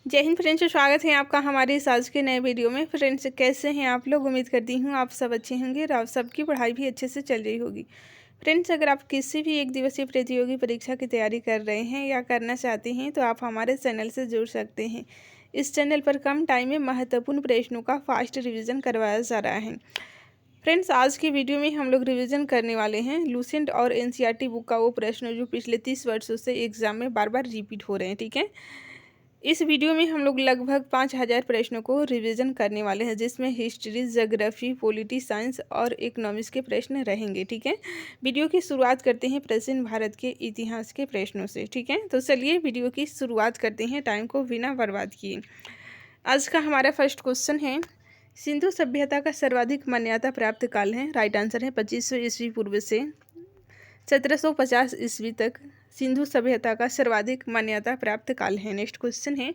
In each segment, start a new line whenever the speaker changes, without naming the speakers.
जय हिंद फ्रेंड्स, स्वागत है आपका हमारे इस आज के नए वीडियो में। फ्रेंड्स, कैसे हैं आप लोग? उम्मीद करती हूँ आप सब अच्छे होंगे और आप सबकी पढ़ाई भी अच्छे से चल रही होगी। फ्रेंड्स, अगर आप किसी भी एक दिवसीय प्रतियोगी परीक्षा की तैयारी कर रहे हैं या करना चाहते हैं तो आप हमारे चैनल से जुड़ सकते हैं। इस चैनल पर कम टाइम में महत्वपूर्ण प्रश्नों का फास्ट रिविज़न करवाया जा रहा है। फ्रेंड्स, आज की वीडियो में हम लोग रिवीजन करने वाले हैं लूसेंट और एनसीईआरटी बुक का वो प्रश्न जो पिछले 30 वर्षों से एग्जाम में बार बार रिपीट हो रहे हैं। ठीक है, इस वीडियो में हम लोग लगभग 5000 प्रश्नों को रिवीजन करने वाले हैं, जिसमें हिस्ट्री, ज्योग्राफी, पॉलिटी, साइंस और इकोनॉमिक्स के प्रश्न रहेंगे। ठीक है, वीडियो की शुरुआत करते हैं प्राचीन भारत के इतिहास के प्रश्नों से। ठीक है, तो चलिए वीडियो की शुरुआत करते हैं टाइम को बिना बर्बाद किए। आज का हमारा फर्स्ट क्वेश्चन है, सिंधु सभ्यता का सर्वाधिक मान्यता प्राप्त काल है। राइट आंसर है 2500 ईस्वी पूर्व से 1750 ईस्वी तक सिंधु सभ्यता का सर्वाधिक मान्यता प्राप्त काल है। नेक्स्ट क्वेश्चन है,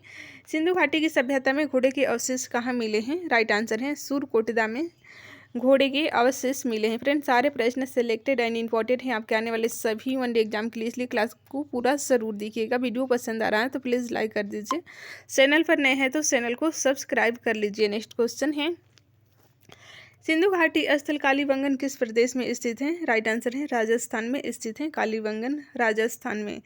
सिंधु घाटी की सभ्यता में घोड़े के अवशेष कहाँ मिले हैं? राइट आंसर है सूरकोटदा में घोड़े के अवशेष मिले हैं। फ्रेंड्स, सारे प्रश्न सिलेक्टेड एंड इंपॉर्टेंट हैं आपके आने वाले सभी वनडे एग्जाम के लिए, इसलिए क्लास को पूरा जरूर देखिएगा। वीडियो पसंद आ रहा है तो प्लीज़ लाइक कर दीजिए। चैनल पर नए हैं तो चैनल को सब्सक्राइब कर लीजिए। नेक्स्ट क्वेश्चन है, सिंधु घाटी स्थल कालीबंगन किस प्रदेश में स्थित है? राइट आंसर है राजस्थान में स्थित है कालीबंगन, राजस्थान में।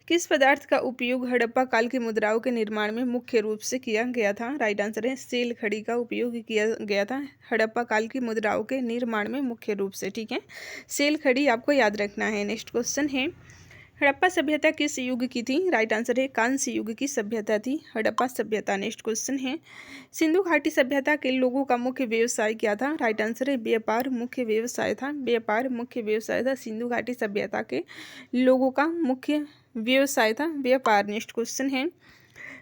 किस पदार्थ का उपयोग हड़प्पा काल की मुद्राओं के निर्माण में मुख्य रूप से किया गया था? राइट आंसर है सेल खड़ी का उपयोग किया गया था हड़प्पा काल की मुद्राओं के निर्माण में मुख्य रूप से। ठीक है, सेल खड़ी आपको याद रखना है। नेक्स्ट क्वेश्चन है, हड़प्पा सभ्यता किस युग की थी? राइट आंसर है कांस्य युग की सभ्यता थी हड़प्पा सभ्यता। नेक्स्ट क्वेश्चन है, सिंधु घाटी सभ्यता के लोगों का मुख्य व्यवसाय क्या था? राइट आंसर है व्यापार मुख्य व्यवसाय था। व्यापार मुख्य व्यवसाय था सिंधु घाटी सभ्यता के लोगों का मुख्य व्यवसाय था व्यापार। नेक्स्ट क्वेश्चन है,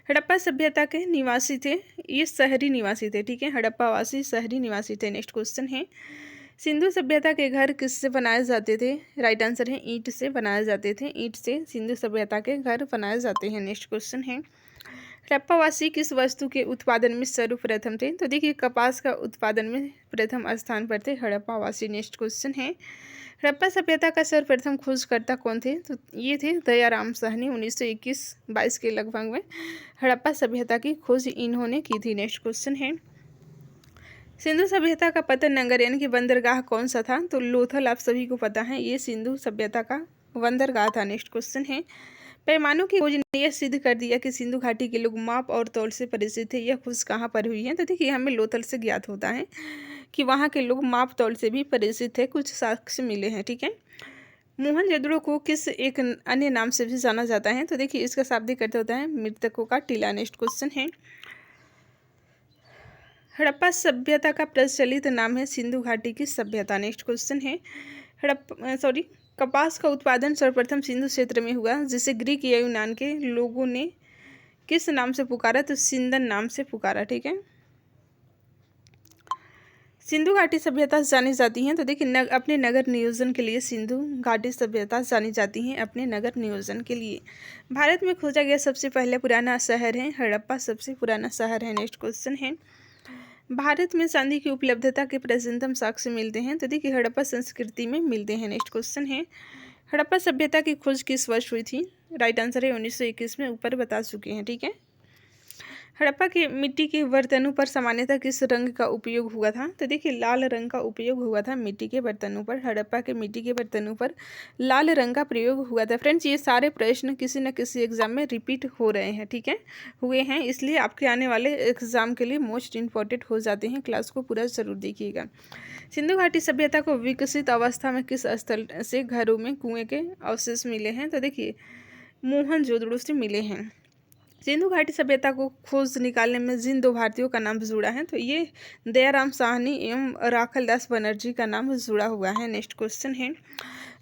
हड़प्पा सभ्यता के निवासी थे, ये शहरी निवासी थे। ठीक है, हड़प्पा वासी शहरी निवासी थे। नेक्स्ट क्वेश्चन है, सिंधु सभ्यता के घर किससे बनाए जाते थे? राइट आंसर है ईंट से बनाए जाते थे। ईंट से सिंधु सभ्यता के घर बनाए जाते हैं। नेक्स्ट क्वेश्चन है, हड़प्पावासी किस वस्तु के उत्पादन में सर्वप्रथम थे? तो देखिए, कपास का उत्पादन में प्रथम स्थान पर थे हड़प्पावासी। नेक्स्ट क्वेश्चन है, हड़प्पा सभ्यता का सर्वप्रथम खोजकर्ता कौन थे? तो ये थे दयाराम साहनी। 1921-22 के लगभग में हड़प्पा सभ्यता की खोज इन्होंने की थी। नेक्स्ट क्वेश्चन है, सिंधु सभ्यता का पतन नगर यानी कि बंदरगाह कौन सा था? तो लोथल, आप सभी को पता है, ये सिंधु सभ्यता का बंदरगाह था। नेक्स्ट क्वेश्चन है, पैमानों की खोज ने यह सिद्ध कर दिया कि सिंधु घाटी के लोग माप और तौल से परिचित थे। यह खोज कहाँ पर हुई है? तो देखिए, हमें लोथल से ज्ञात होता है कि वहाँ के लोग माप तौल से भी परिचित थे, कुछ साक्ष्य मिले हैं। ठीक है, मोहनजोदड़ो को किस एक अन्य नाम से भी जाना जाता है? तो देखिए, इसका शाब्दिक अर्थ होता है मृतकों का टीला। नेक्स्ट क्वेश्चन है, हड़प्पा सभ्यता का प्रचलित नाम है सिंधु घाटी की सभ्यता। नेक्स्ट क्वेश्चन है, कपास का उत्पादन सर्वप्रथम सिंधु क्षेत्र में हुआ, जिसे ग्रीक या यूनान के लोगों ने किस नाम से पुकारा? तो सिंदन नाम से पुकारा। ठीक है, सिंधु घाटी सभ्यता जानी जाती हैं, तो देखिए अपने नगर नियोजन के लिए सिंधु घाटी सभ्यता जानी जाती हैं अपने नगर नियोजन के लिए। भारत में खोजा गया सबसे पहले पुराना शहर है हड़प्पा, सबसे पुराना शहर है। नेक्स्ट क्वेश्चन है, भारत में चांदी की उपलब्धता के प्राचीनतम साक्ष्य मिलते हैं? तो देखिए, हड़प्पा संस्कृति में मिलते हैं। नेक्स्ट क्वेश्चन है, हड़प्पा सभ्यता की खोज किस वर्ष हुई थी? राइट आंसर है 1921 में, ऊपर बता चुके हैं। ठीक है, हड़प्पा के मिट्टी के बर्तनों पर सामान्यतः किस रंग का उपयोग हुआ था? तो देखिए, लाल रंग का उपयोग हुआ था मिट्टी के बर्तनों पर। हड़प्पा के मिट्टी के बर्तनों पर लाल रंग का प्रयोग हुआ था। फ्रेंड्स, ये सारे प्रश्न किसी न किसी एग्जाम में रिपीट हो रहे हैं। ठीक है, हुए हैं, इसलिए आपके आने वाले एग्जाम के लिए मोस्ट इंपॉर्टेंट हो जाते हैं। क्लास को पूरा जरूर देखिएगा। सिंधु घाटी सभ्यता को विकसित अवस्था में किस स्थल से घरों में कुएं के अवशेष मिले हैं? तो देखिए, मोहनजोदड़ो से मिले हैं। सिंधु घाटी सभ्यता को खोज निकालने में जिन दो भारतीयों का नाम जुड़ा है, तो ये दयाराम साहनी एवं राखल दास बनर्जी का नाम जुड़ा हुआ है। नेक्स्ट क्वेश्चन है,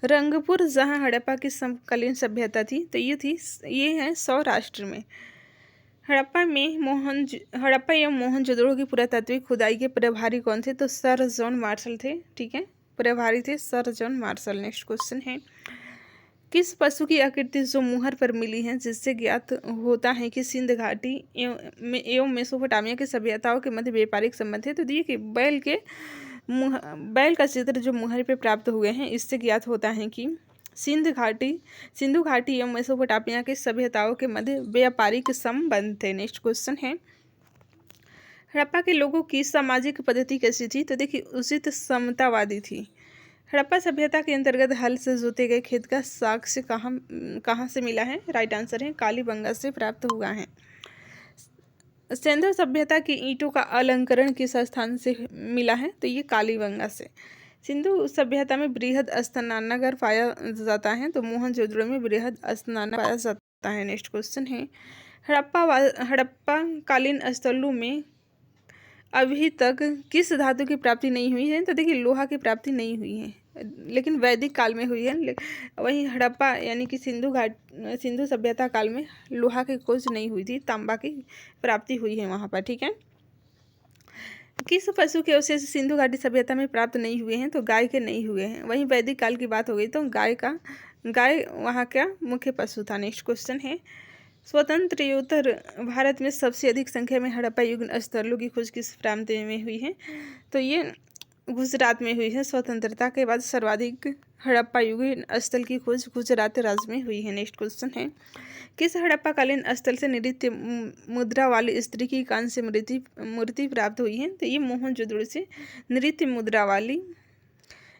रंगपुर जहां हड़प्पा की समकालीन सभ्यता थी, तो ये है सौराष्ट्र में। हड़प्पा एवं मोहनजोदड़ो की पुरातात्विक खुदाई के प्रभारी कौन थे? तो सर जॉन मार्शल थे। ठीक है, प्रभारी थे sir John Marshall. Next question है, किस पशु की आकृति जो मुहर पर मिली है, जिससे ज्ञात होता है कि सिंध घाटी एवं मेसोपोटामिया की सभ्यताओं के मध्य व्यापारिक संबंध है? तो देखिए, बैल का चित्र जो मुहर पे प्राप्त हुए हैं, इससे ज्ञात होता है कि सिंधु घाटी एवं मेसोपोटामिया की सभ्यताओं के मध्य व्यापारिक संबंध थे। नेक्स्ट क्वेश्चन है, हड़प्पा के लोगों की सामाजिक पद्धति कैसी थी? तो देखिए उचित समतावादी थी। हड़प्पा सभ्यता के अंतर्गत हल से जोते गए खेत का साक्ष्य कहाँ से मिला है? राइट आंसर है कालीबंगा से प्राप्त हुआ है। सिंधु सभ्यता की ईंटों का अलंकरण किस स्थान से मिला है? तो ये कालीबंगा से। सिंधु सभ्यता में बृहद स्नानागार पाया जाता है, तो मोहनजोदड़ो में बृहद स्नानागार पाया जाता है। नेक्स्ट क्वेश्चन है, हड़प्पा कालीन स्थलों में अभी तक किस धातु की प्राप्ति नहीं हुई है? तो देखिए लोहा की प्राप्ति नहीं हुई है, लेकिन वैदिक काल में हुई है। वहीं हड़प्पा यानी कि सिंधु सभ्यता काल में लोहा की खोज नहीं हुई थी, तांबा की प्राप्ति हुई है वहाँ पर। ठीक है, किस पशु के अवशेष सिंधु घाटी सभ्यता में प्राप्त नहीं हुए हैं? तो गाय के नहीं हुए हैं। वहीं वैदिक काल की बात हो गई तो गाय वहाँ का मुख्य पशु था। नेक्स्ट क्वेश्चन है, स्वतंत्रोत्तर भारत में सबसे अधिक संख्या में हड़प्पा युग स्थलों की खोज किस प्रांत में हुई है? तो ये गुजरात में हुई है। स्वतंत्रता के बाद सर्वाधिक हड़प्पा युग स्थल की खोज गुजरात राज्य में हुई है। नेक्स्ट क्वेश्चन है, किस हड़प्पा कालीन स्थल से नृत्य मुद्रा वाली स्त्री की कांस्य मूर्ति प्राप्त हुई है? तो ये मोहनजोदड़ो से नृत्य मुद्रा वाली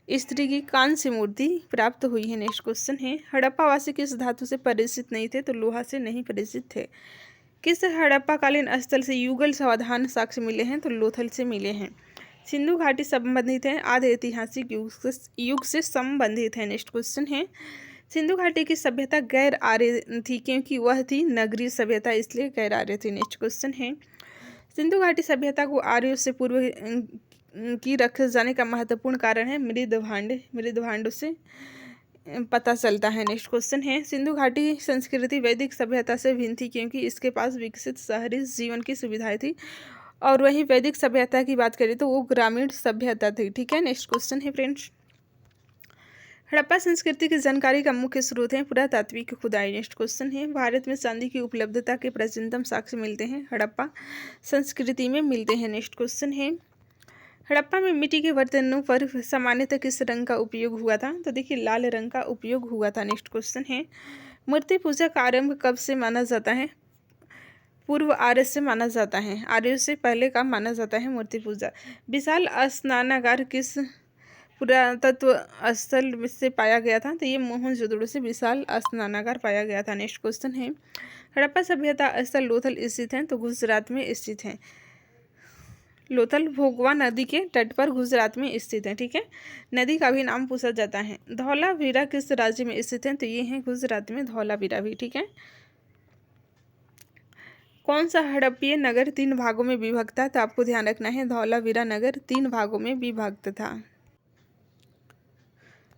स्त्री की कांस्य मूर्ति प्राप्त हुई है। नेक्स्ट क्वेश्चन है, हड़प्पा वासी किस धातु से परिचित नहीं थे? तो लोहा से नहीं परिचित थे। किस हड़प्पा कालीन स्थल से युगल सावधान साक्ष्य मिले हैं? तो लोथल से मिले हैं। सिंधु घाटी संबंधित है आधे ऐतिहासिक युग से संबंधित है। नेक्स्ट क्वेश्चन है, सिंधु घाटी की सभ्यता गैर आर्य थी क्योंकि वह थी नगरीय सभ्यता, इसलिए गैर आर्य थी। नेक्स्ट क्वेश्चन है, सिंधु घाटी सभ्यता को आर्यों से पूर्व की रखे जाने का महत्वपूर्ण कारण है मृदभांड से पता चलता है। नेक्स्ट क्वेश्चन है, सिंधु घाटी संस्कृति वैदिक सभ्यता से भिन्न थी क्योंकि इसके पास विकसित शहरी जीवन की सुविधाएं थी, और वहीं वैदिक सभ्यता की बात करें तो वो ग्रामीण सभ्यता थी। ठीक है, नेक्स्ट क्वेश्चन है फ्रेंड्स, हड़प्पा संस्कृति की जानकारी का मुख्य स्रोत है पुरातात्विक खुदाई। नेक्स्ट क्वेश्चन है, भारत में चांदी की उपलब्धता के प्राचीनतम साक्ष्य मिलते हैं हड़प्पा संस्कृति में मिलते हैं। नेक्स्ट क्वेश्चन है, हड़प्पा में मिट्टी के बर्तनों पर सामान्यतः किस रंग का उपयोग हुआ था? तो देखिए लाल रंग का उपयोग हुआ था। नेक्स्ट क्वेश्चन है, मूर्ति पूजा का आरंभ कब से माना जाता है? पूर्व आर्य से माना जाता है, आर्यों से पहले का माना जाता है मूर्ति पूजा। विशाल स्नानागार किस पुरातत्व स्थल से पाया गया था? तो ये मोहनजोदड़ो से विशाल स्नानागार पाया गया था। नेक्स्ट क्वेश्चन है, हड़प्पा सभ्यता स्थल लोथल स्थित है, तो गुजरात में स्थित है। लोथल भोगवा नदी के तट पर गुजरात में स्थित है। ठीक है, नदी का भी नाम पूछा जाता है। धौलावीरा किस राज्य में स्थित है? तो ये है गुजरात में धौलावीरा भी। ठीक है, कौन सा हड़प्पीय नगर 3 भागों में विभक्त था? तो आपको ध्यान रखना है धौलावीरा नगर 3 भागों में विभक्त था।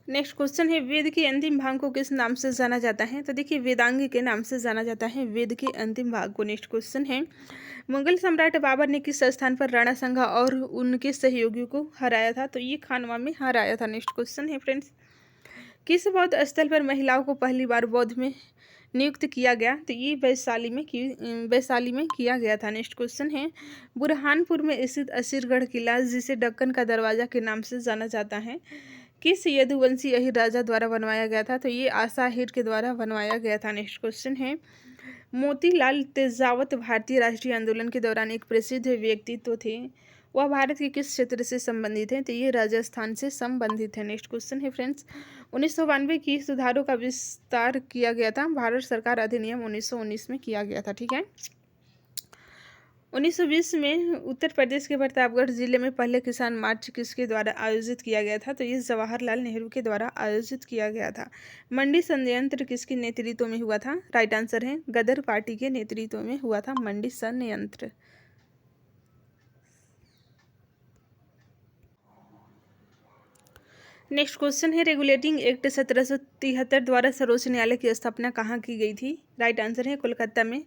नेक्स्ट क्वेश्चन है, वेद के अंतिम भाग को किस नाम से जाना जाता है? तो देखिए वेदांग के नाम से जाना जाता है वेद के अंतिम भाग को। नेक्स्ट क्वेश्चन है, मुगल सम्राट बाबर ने किस स्थान पर राणा संगा और उनके सहयोगियों को हराया था? तो ये खानवा में हराया था। नेक्स्ट क्वेश्चन है फ्रेंड्स, किस बौद्ध स्थल पर महिलाओं को पहली बार बौद्ध में नियुक्त किया गया? तो ये वैशाली में किया गया था। नेक्स्ट क्वेश्चन है, बुरहानपुर में स्थित असीरगढ़ किला जिसे दक्कन का दरवाजा के नाम से जाना जाता है किस यदुवंशी अहीर राजा द्वारा बनवाया गया था? तो ये आसाहिर के द्वारा बनवाया गया था। नेक्स्ट क्वेश्चन है, मोतीलाल तेजावत भारतीय राष्ट्रीय आंदोलन के दौरान एक प्रसिद्ध व्यक्तित्व थे, वह भारत के किस क्षेत्र से संबंधित है? तो ये राजस्थान से संबंधित है। नेक्स्ट क्वेश्चन है फ्रेंड्स, 1992 की सुधारों का विस्तार किया गया था, भारत सरकार अधिनियम 1919 में किया गया था। ठीक है, 1920 में उत्तर प्रदेश के प्रतापगढ़ जिले में पहले किसान मार्च किसके द्वारा आयोजित किया गया था? तो ये जवाहरलाल नेहरू के द्वारा आयोजित किया गया था। मंडी संयंत्र किसके नेतृत्व में हुआ था? राइट आंसर है गदर पार्टी के नेतृत्व में हुआ था मंडी संयंत्र। नेक्स्ट क्वेश्चन है, रेगुलेटिंग एक्ट 1773 द्वारा सर्वोच्च न्यायालय की स्थापना कहाँ की गई थी? राइट आंसर है कोलकाता में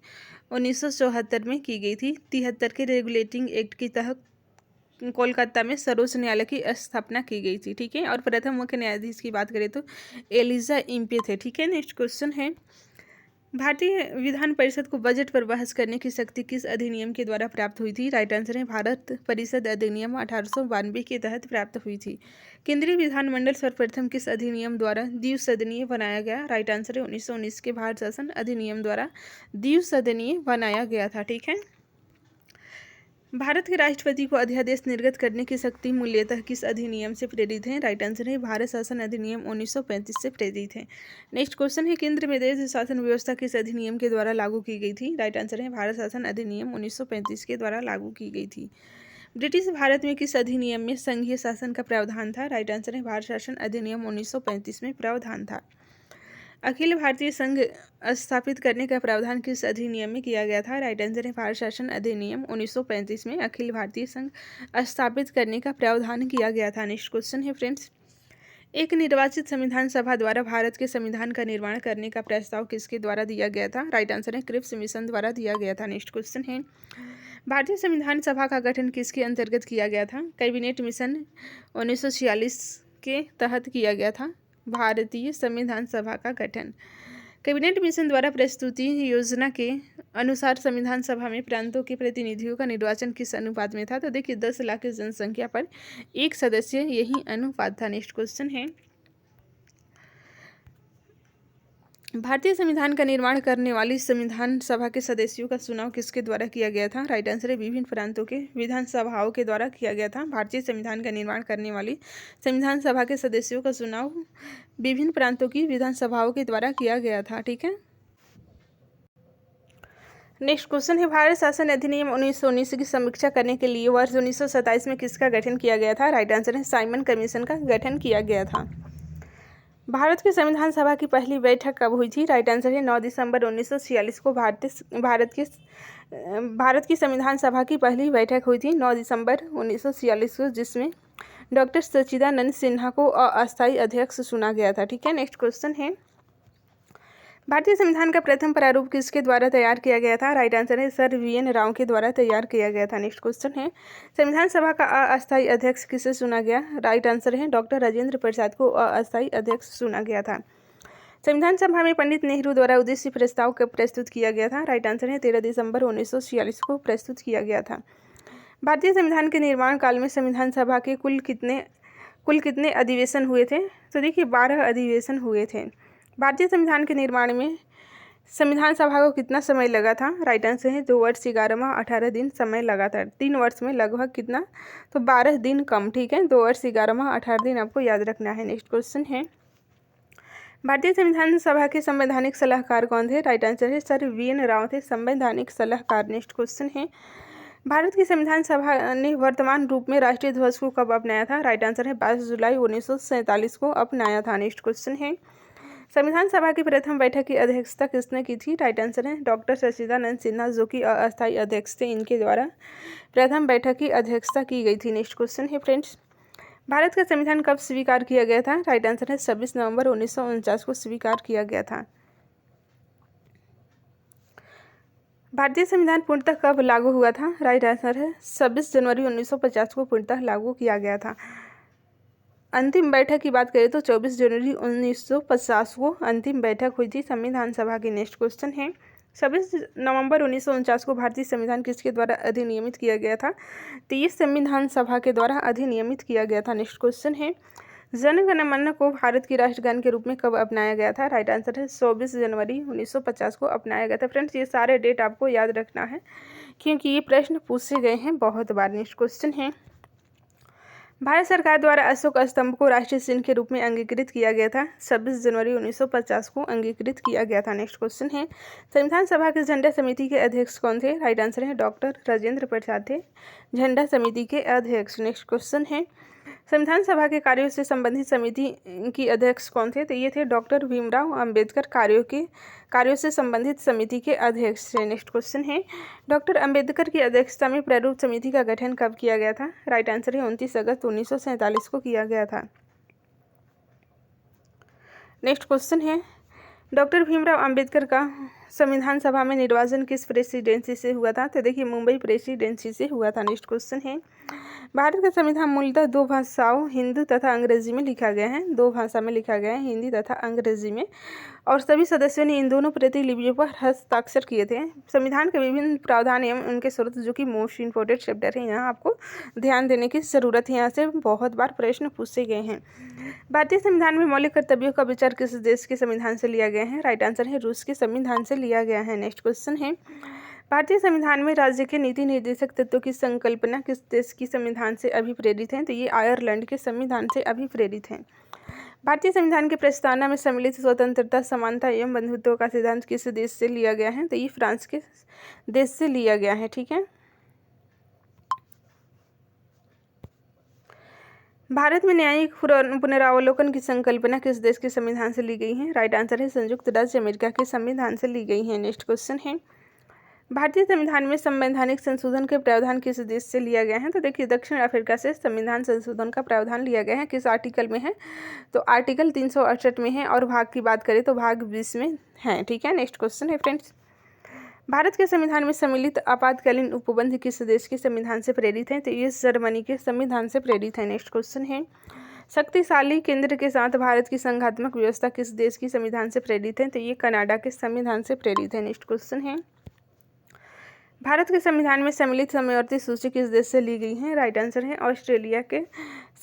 1974 में की गई थी। 73 के रेगुलेटिंग एक्ट के तहत कोलकाता में सर्वोच्च न्यायालय की स्थापना की गई थी। ठीक है, और प्रथम मुख्य न्यायाधीश की बात करें तो एलिजा इम्पे थे। ठीक है, नेक्स्ट क्वेश्चन है, भारतीय विधान परिषद को बजट पर बहस करने की शक्ति किस अधिनियम के द्वारा प्राप्त हुई थी? राइट आंसर है भारत परिषद अधिनियम 1892 के तहत प्राप्त हुई थी। केंद्रीय विधानमंडल सर्वप्रथम किस अधिनियम द्वारा द्विसदनीय बनाया गया? राइट आंसर है 1919 के भारत शासन अधिनियम द्वारा द्विसदनीय बनाया गया था। ठीक है। भारत के राष्ट्रपति को अध्यादेश निर्गत करने की शक्ति मूल्यतः किस अधिनियम से प्रेरित है? राइट आंसर है भारत शासन अधिनियम 1935 से प्रेरित है। नेक्स्ट क्वेश्चन है केंद्र में देश शासन व्यवस्था किस अधिनियम के द्वारा लागू की गई थी? राइट आंसर है भारत शासन अधिनियम 1935 के द्वारा लागू की गई थी। ब्रिटिश भारत में किस अधिनियम में संघीय शासन का प्रावधान था? राइट आंसर है भारत शासन अधिनियम 1935 में प्रावधान था। अखिल भारतीय संघ स्थापित करने का प्रावधान किस अधिनियम में किया गया था? राइट आंसर है भारत शासन अधिनियम 1935 में अखिल भारतीय संघ स्थापित करने का प्रावधान किया गया था। नेक्स्ट क्वेश्चन है फ्रेंड्स, एक निर्वाचित संविधान सभा द्वारा भारत के संविधान का निर्माण करने का प्रस्ताव किसके द्वारा दिया गया था? राइट आंसर है क्रिप्स मिशन द्वारा दिया गया था। नेक्स्ट क्वेश्चन है भारतीय संविधान सभा का गठन किसके अंतर्गत किया गया था? कैबिनेट मिशन 1946 के तहत किया गया था भारतीय संविधान सभा का गठन। कैबिनेट मिशन द्वारा प्रस्तुति योजना के अनुसार संविधान सभा में प्रांतों के प्रतिनिधियों का निर्वाचन किस अनुपात में था? तो देखिए 10 लाख की जनसंख्या पर एक सदस्य, यही अनुपात था। नेक्स्ट क्वेश्चन है भारतीय संविधान का निर्माण करने वाली संविधान सभा के सदस्यों का चुनाव किसके द्वारा किया गया था? राइट आंसर है विभिन्न प्रांतों के विधानसभाओं के द्वारा किया गया था। भारतीय संविधान का निर्माण करने वाली संविधान सभा के सदस्यों का चुनाव विभिन्न प्रांतों की विधानसभाओं के द्वारा किया गया था। ठीक है। नेक्स्ट क्वेश्चन है भारत शासन अधिनियम 1919 की समीक्षा करने के लिए वर्ष 1927 में किसका गठन किया गया था? राइट आंसर है साइमन कमीशन का गठन किया गया था। भारत की संविधान सभा की पहली बैठक कब हुई थी? राइट आंसर है 9 दिसंबर 1946 को भारत की संविधान सभा की पहली बैठक हुई थी 9 दिसंबर 1946 को, जिसमें डॉक्टर सच्चिदानंद सिन्हा को अस्थायी अध्यक्ष चुना गया था। ठीक है। नेक्स्ट क्वेश्चन है भारतीय संविधान का प्रथम प्रारूप किसके द्वारा तैयार किया गया था? राइट आंसर है सर वी एन राव के द्वारा तैयार किया गया था। नेक्स्ट क्वेश्चन है संविधान सभा का अस्थायी अध्यक्ष किसे चुना गया? राइट आंसर है डॉक्टर राजेंद्र प्रसाद को अस्थायी अध्यक्ष चुना गया था। संविधान सभा में पंडित नेहरू द्वारा उद्देश्य प्रस्ताव कब प्रस्तुत किया गया था? राइट आंसर है 13 दिसंबर 1946 को प्रस्तुत किया गया था। भारतीय संविधान के निर्माण काल में संविधान सभा के कुल कितने अधिवेशन हुए थे? तो देखिए 12 अधिवेशन हुए थे। भारतीय संविधान के निर्माण में संविधान सभा को कितना समय लगा था? राइट आंसर है 2 वर्ष 11 माह 18 दिन समय लगा था। 3 वर्ष में लगभग कितना? तो 12 दिन कम। ठीक है। 2 वर्ष 11 माह 18 दिन आपको याद रखना है। नेक्स्ट क्वेश्चन है भारतीय संविधान सभा के संवैधानिक सलाहकार कौन थे? राइट आंसर है सर वी एन राव थे संवैधानिक सलाहकार। नेक्स्ट क्वेश्चन है भारत की संविधान सभा ने वर्तमान रूप में राष्ट्रीय ध्वज को कब अपनाया था? राइट आंसर है 22 जुलाई 1947 को अपनाया था। नेक्स्ट क्वेश्चन है संविधान सभा की प्रथम बैठक की अध्यक्षता किसने की थी? राइट आंसर है डॉक्टर सच्चिदानंद सिन्हा, जो कि अस्थायी अध्यक्ष थे। इनके द्वारा प्रथम बैठक की अध्यक्षता की गई थी। नेक्स्ट क्वेश्चन है फ्रेंड्स भारत का संविधान कब स्वीकार किया गया था? राइट आंसर है 26 नवंबर 1949 को स्वीकार किया गया था। भारतीय संविधान पूर्णतः कब लागू हुआ था? राइट आंसर है 26 जनवरी 1950 को पूर्णतः लागू किया गया था। अंतिम बैठक की बात करें तो 24 जनवरी 1950 को अंतिम बैठक हुई थी संविधान सभा की। नेक्स्ट क्वेश्चन है 26 नवंबर 1949 को भारतीय संविधान किसके द्वारा अधिनियमित किया गया था? तो ये संविधान सभा के द्वारा अधिनियमित किया गया था। नेक्स्ट क्वेश्चन है जन गण मन को भारत की राष्ट्रगान के रूप में कब अपनाया गया था? राइट आंसर है 24 जनवरी 1950 को अपनाया गया था। फ्रेंड्स ये सारे डेट आपको याद रखना है क्योंकि ये प्रश्न पूछे गए हैं बहुत बार। नेक्स्ट क्वेश्चन है भारत सरकार द्वारा अशोक स्तंभ को राष्ट्रीय चिन्ह के रूप में अंगीकृत किया गया था। 26 जनवरी 1950 को अंगीकृत किया गया था। नेक्स्ट क्वेश्चन है संविधान सभा के झंडा समिति के अध्यक्ष कौन थे? राइट आंसर है डॉक्टर राजेंद्र प्रसाद थे झंडा समिति के अध्यक्ष। नेक्स्ट क्वेश्चन है संविधान सभा के कार्यों से संबंधित समिति की अध्यक्ष कौन थे? तो ये थे डॉक्टर भीमराव अंबेडकर कार्यों से संबंधित समिति के अध्यक्ष थे। नेक्स्ट क्वेश्चन है डॉक्टर अंबेडकर की अध्यक्षता में प्रारूप समिति का गठन कब किया गया था? राइट आंसर है 29 अगस्त 1947 को किया गया था। नेक्स्ट क्वेश्चन है डॉक्टर भीमराव अंबेडकर का संविधान सभा में निर्वाचन किस प्रेसिडेंसी से हुआ था? तो देखिए मुंबई प्रेसिडेंसी से हुआ था। नेक्स्ट क्वेश्चन है भारत का संविधान मूलतः 2 भाषाओं हिंदी तथा अंग्रेजी में लिखा गया है। 2 भाषा में लिखा गया है, हिंदी तथा अंग्रेजी में। और सभी सदस्यों ने इन दोनों प्रतिलिपियों पर हस्ताक्षर किए थे। संविधान के विभिन्न प्रावधान एवं उनके स्रोत, जो कि मोस्ट इम्पोर्टेंट चैप्टर है, यहाँ आपको ध्यान देने की ज़रूरत है। यहाँ से बहुत बार प्रश्न पूछे गए हैं। भारतीय संविधान में मौलिक कर्तव्यों का विचार किस देश के संविधान से लिया गया है? राइट आंसर है रूस के संविधान से लिया गया है। नेक्स्ट क्वेश्चन है, भारतीय संविधान में राज्य के नीति निर्देशक तत्वों की संकल्पना किस देश की संविधान से अभिप्रेरित है? तो ये आयरलैंड के संविधान से अभिप्रेरित है। भारतीय संविधान की प्रस्तावना में सम्मिलित स्वतंत्रता, समानता एवं बंधुत्व का सिद्धांत किस देश से लिया गया है? तो ये फ्रांस के देश से लिया गया है। ठीक है। भारत में न्यायिक पुनरावलोकन की संकल्पना किस देश के संविधान से ली गई है? राइट आंसर है संयुक्त राज्य अमेरिका के संविधान से ली गई है। नेक्स्ट क्वेश्चन है, भारतीय संविधान में संवैधानिक संशोधन के प्रावधान किस देश से लिया गया है? तो देखिए, दक्षिण अफ्रीका से संविधान संशोधन का प्रावधान लिया गया है। किस आर्टिकल में है? तो आर्टिकल 368 में है, और भाग की बात करें तो भाग 20 में है। ठीक है। नेक्स्ट क्वेश्चन है फ्रेंड्स, भारत के संविधान में सम्मिलित आपातकालीन उपबंध किस देश के संविधान से प्रेरित है? तो ये जर्मनी के संविधान से प्रेरित है। नेक्स्ट क्वेश्चन है, शक्तिशाली केंद्र के साथ भारत की संघात्मक व्यवस्था किस देश की संविधान से प्रेरित है? तो ये कनाडा के संविधान से प्रेरित है। नेक्स्ट क्वेश्चन है, भारत के संविधान में सम्मिलित समवर्ती सूची किस देश से ली गई है? राइट आंसर है ऑस्ट्रेलिया के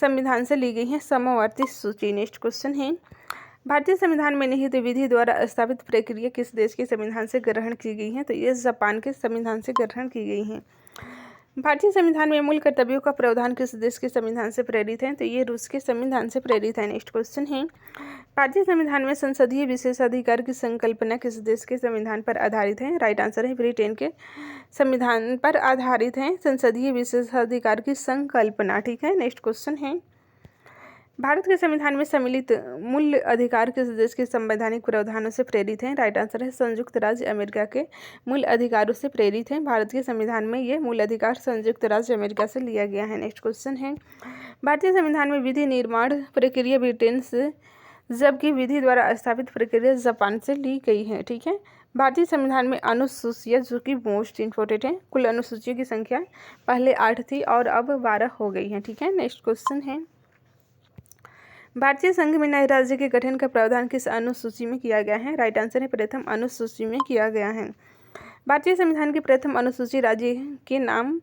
संविधान से ली गई है समवर्ती सूची। नेक्स्ट क्वेश्चन है, भारतीय संविधान में निहित विधि द्वारा स्थापित प्रक्रिया किस देश के संविधान से ग्रहण की गई है? तो ये जापान के संविधान से ग्रहण की गई है। भारतीय संविधान में मूल कर्तव्यों का प्रावधान किस देश के संविधान से प्रेरित है? तो ये रूस के संविधान से प्रेरित है। नेक्स्ट क्वेश्चन है, भारतीय संविधान में संसदीय विशेषाधिकार की संकल्पना किस देश के संविधान पर आधारित है? राइट आंसर है ब्रिटेन के संविधान पर आधारित है संसदीय विशेषाधिकार की संकल्पना। ठीक है। नेक्स्ट क्वेश्चन है, भारत के संविधान में सम्मिलित मूल अधिकार किस देश के संवैधानिक प्रावधानों से प्रेरित हैं? राइट आंसर है संयुक्त राज्य अमेरिका के मूल अधिकारों से प्रेरित हैं। भारत के संविधान में ये मूल अधिकार संयुक्त राज्य अमेरिका से लिया गया है। नेक्स्ट क्वेश्चन है, भारतीय संविधान में विधि निर्माण प्रक्रिया ब्रिटेन से, जबकि विधि द्वारा स्थापित प्रक्रिया जापान से ली गई है। ठीक है। भारतीय संविधान में अनुसूचियाँ, जो कि मोस्ट इम्पोर्टेंट है, कुल अनुसूचियों की संख्या पहले 8 थी और अब 12 हो गई है। ठीक है। नेक्स्ट क्वेश्चन है, भारतीय संघ में नए राज्य के गठन का प्रावधान किस अनुसूची में किया गया है? राइट आंसर है प्रथम अनुसूची में किया गया है। भारतीय संविधान की प्रथम अनुसूची राज्य के नाम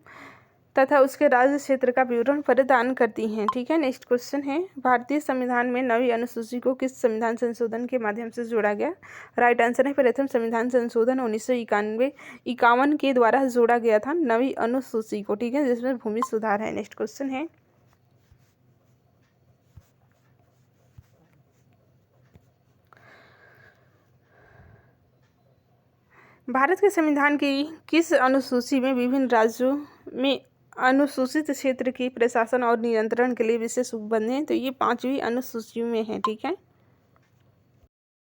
तथा उसके राज्य क्षेत्र का विवरण प्रदान करती हैं। ठीक है। नेक्स्ट क्वेश्चन है, भारतीय संविधान में नवी अनुसूची को किस संविधान संशोधन के माध्यम से जोड़ा गया? राइट आंसर है प्रथम संविधान संशोधन 1951 के द्वारा जोड़ा गया था नवी अनुसूची को। ठीक है, जिसमें भूमि सुधार है। नेक्स्ट क्वेश्चन है, भारत के संविधान की किस अनुसूची में विभिन्न राज्यों में अनुसूचित क्षेत्र की प्रशासन और नियंत्रण के लिए विशेष उपबंध हैं? तो ये 5वीं अनुसूची में है। ठीक है।